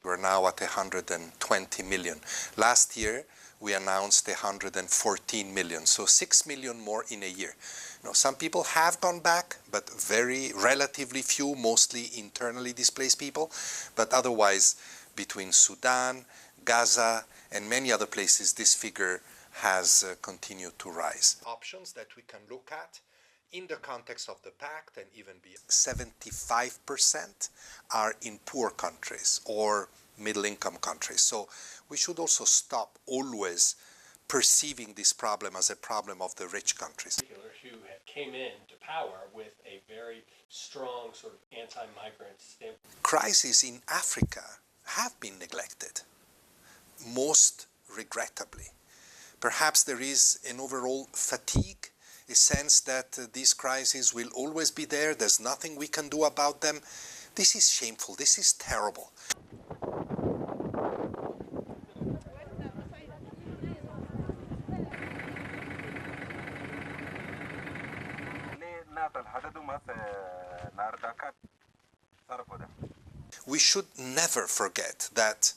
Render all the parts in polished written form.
We're now at 120 million. Last year, we announced 114 million, so 6 million more in a year. You know, some people have gone back, but very relatively few, mostly internally displaced people. But otherwise, between Sudan, Gaza, and many other places, this figure has continued to rise. Options that we can look at in the context of the pact and even beyond. 75% are in poor countries or middle-income countries. So we should also stop always perceiving this problem as a problem of the rich countries. Who came into power with a very strong sort of anti-migrant stamp. Crises in Africa have been neglected, most regrettably. Perhaps there is an overall fatigue, a sense that these crises will always be there, there's nothing we can do about them. This is shameful, this is terrible. We should never forget that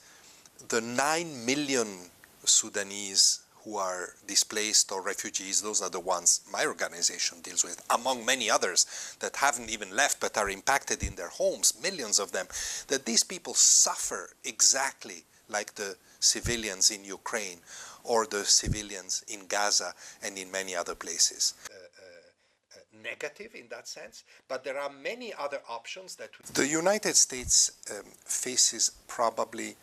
the 9 million Sudanese who are displaced or refugees, those are the ones my organization deals with, among many others that haven't even left but are impacted in their homes, millions of them, that these people suffer exactly like the civilians in Ukraine or the civilians in Gaza and in many other places. Negative in that sense, but there are many other options that... The United States faces probably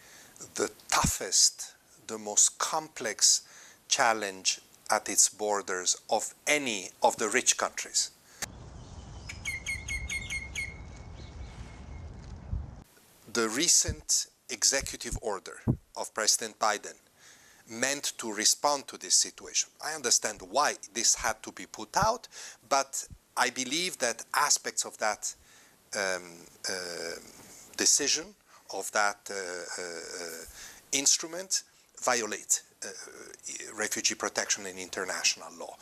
the toughest, the most complex challenge at its borders of any of the rich countries. The recent executive order of President Biden meant to respond to this situation. I understand why this had to be put out, but I believe that aspects of that decision, of that instrument, violate refugee protection and international law.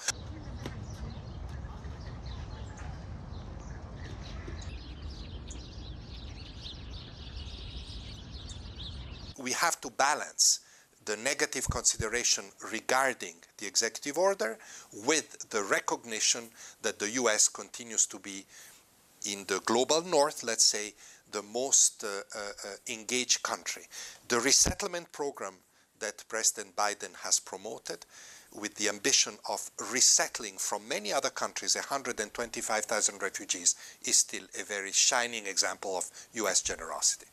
We have to balance the negative consideration regarding the executive order with the recognition that the US continues to be, in the global north, let's say, the most engaged country. The resettlement program that President Biden has promoted, with the ambition of resettling from many other countries 125,000 refugees, is still a very shining example of US generosity.